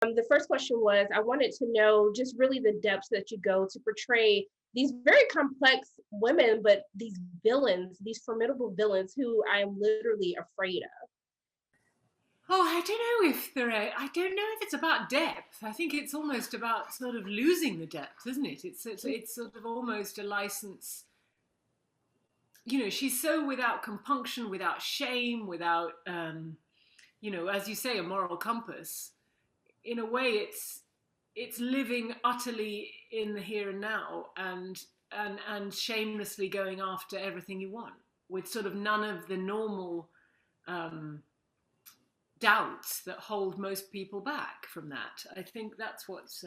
The first question was I wanted to know just really the depths that you go to portray these very complex women, but these villains, these formidable villains who I am literally afraid of. Oh, I don't know if it's about depth. I think it's almost about sort of losing the depth, isn't it? It's sort of almost a license. She's so without compunction, without shame, without, as you say, a moral compass. In a way, it's living utterly in the here and now, and shamelessly going after everything you want, with sort of none of the normal um, doubts that hold most people back from that. I think that's what's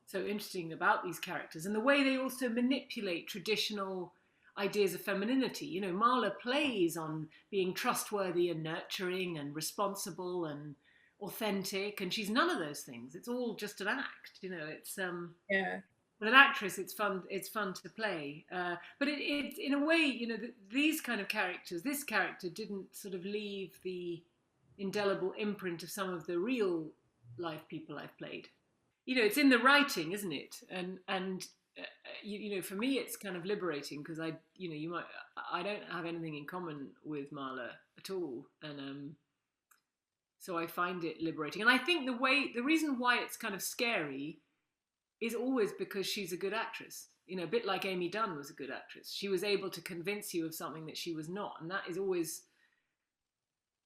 so interesting about these characters, and the way they also manipulate traditional ideas of femininity. Marla plays on being trustworthy and nurturing and responsible and authentic, and she's none of those things. It's all just an act. It's Yeah. With an actress, it's fun. It's fun to play, but it in a way, these kind of characters. This character didn't sort of leave the indelible imprint of some of the real life people I've played. It's in the writing, isn't it? And for me, it's kind of liberating because I don't have anything in common with Marla at all, and so I find it liberating. And I think the reason why it's kind of scary is always because she's a good actress. A bit like Amy Dunn was a good actress. She was able to convince you of something that she was not, and that is always.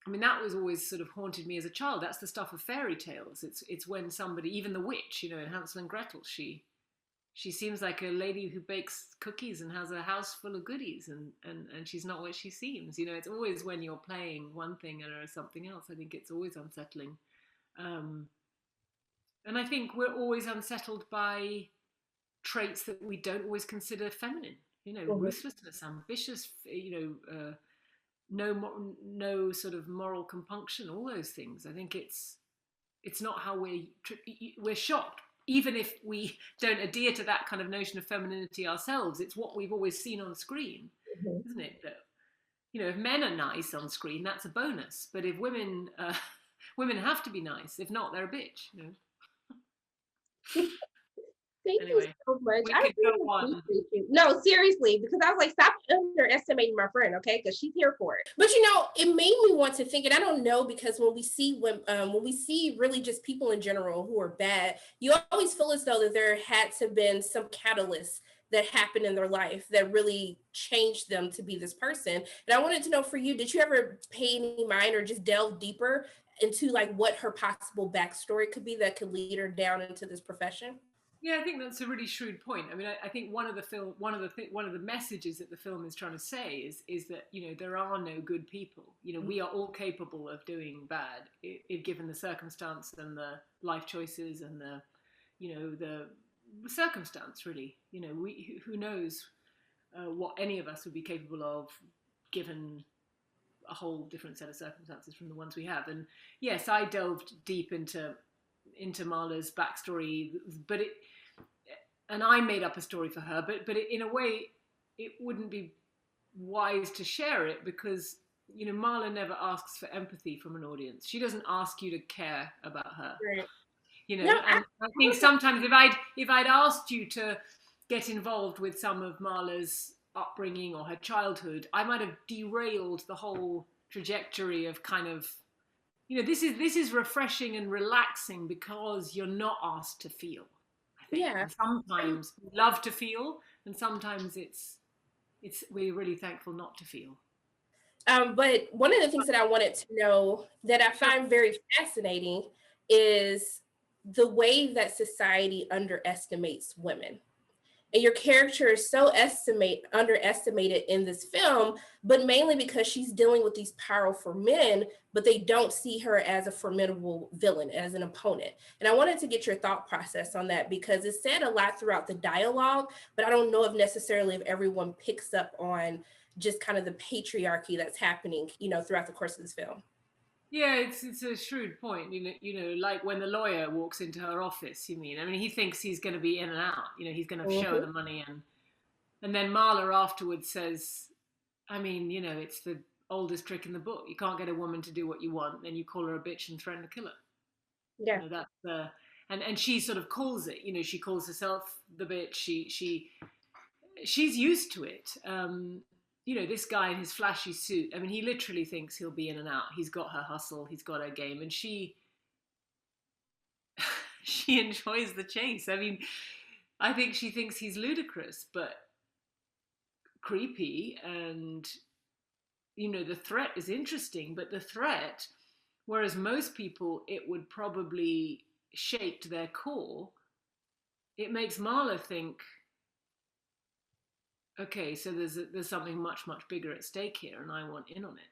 I mean, that was always sort of haunted me as a child. That's the stuff of fairy tales. It's when somebody, even the witch, in Hansel and Gretel, she seems like a lady who bakes cookies and has a house full of goodies, and she's not what she seems. It's always when you're playing one thing or something else. I think it's always unsettling. Um, and I think we're always unsettled by traits that we don't always consider feminine. Mhm. Ruthlessness, ambitious, no sort of moral compunction, all those things. I think it's not how we're shocked, even if we don't adhere to that kind of notion of femininity ourselves. It's what we've always seen on screen, Mhm. isn't it? That if men are nice on screen, that's a bonus. But if women women have to be nice. If not, they're a bitch. Thank you Anyway, so much. we I could go really on. appreciate you. No, seriously, because I was like, stop underestimating my friend, okay? Because she's here for it. But it made me want to think, and I don't know because when we see really just people in general who are bad, you always feel as though that there had to have been some catalyst that happened in their life that really changed them to be this person. And I wanted to know for you, did you ever pay any mind or just delve deeper into like what her possible backstory could be that could lead her down into this profession? Yeah, I think that's a really shrewd point. I mean, I think one of the messages that the film is trying to say is that there are no good people. We are all capable of doing bad if given the circumstance and the life choices and the circumstance. Really, we who knows what any of us would be capable of given a whole different set of circumstances from the ones we have. And yes, I delved deep into Marla's backstory, but and I made up a story for her, but in a way, it wouldn't be wise to share it because Marla never asks for empathy from an audience. She doesn't ask you to care about her. Right. No, And I think sometimes if I'd asked you to get involved with some of Marla's upbringing or her childhood, I might have derailed the whole trajectory of kind of this is refreshing and relaxing because you're not asked to feel, I think. yeah. And sometimes we love to feel, and sometimes it's we're really thankful not to feel. But one of the things that I wanted to know that I Yep. find very fascinating is the way that society underestimates women. And your character is so underestimated in this film, but mainly because she's dealing with these powerful men, but they don't see her as a formidable villain, as an opponent. And I wanted to get your thought process on that because it said a lot throughout the dialogue, but I don't know if necessarily if everyone picks up on just kind of the patriarchy that's happening, throughout the course of this film. Yeah, it's a shrewd point. Like when the lawyer walks into her office. You mean? I mean, he thinks he's going to be in and out. He's going to show her Mhm. the money, and then Marla afterwards says, I mean, it's the oldest trick in the book. You can't get a woman to do what you want, then you call her a bitch and threaten to kill her. Yeah. That's and she sort of calls it. She calls herself the bitch. She's used to it. This guy in his flashy suit. I mean, he literally thinks he'll be in and out. He's got her hustle. He's got her game, and she enjoys the chase. I mean, I think she thinks he's ludicrous, but creepy, and the threat is interesting. But the threat, whereas most people it would probably shake to their core, it makes Marla think, okay, so there's something much much bigger at stake here, and I want in on it.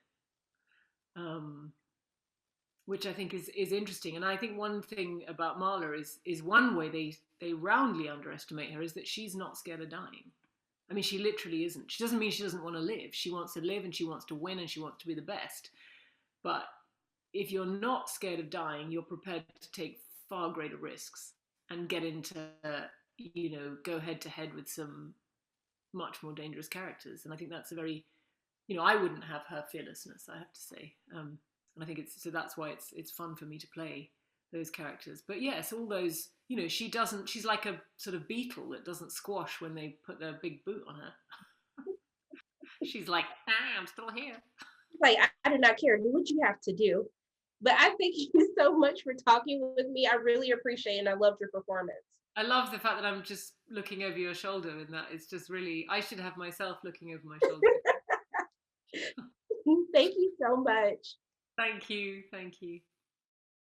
Which I think is interesting. And I think one thing about Marla is one way they roundly underestimate her is that she's not scared of dying. I mean, she literally isn't. She doesn't mean she doesn't want to live. She wants to live and she wants to win and she wants to be the best. But if you're not scared of dying, you're prepared to take far greater risks and get into, go head to head with some much more dangerous characters. And I think that's a very, I wouldn't have her fearlessness, I have to say. And I think that's why it's fun for me to play those characters. But yes, all those, she's like a sort of beetle that doesn't squash when they put their big boot on her. She's like, I'm still here. Like, I do not care. Do what you have to do. But I thank you so much for talking with me. I really appreciate it, and I loved your performance. I love the fact that I'm just looking over your shoulder, and that it's just really, I should have myself looking over my shoulder. Thank you so much. Thank you. Thank you.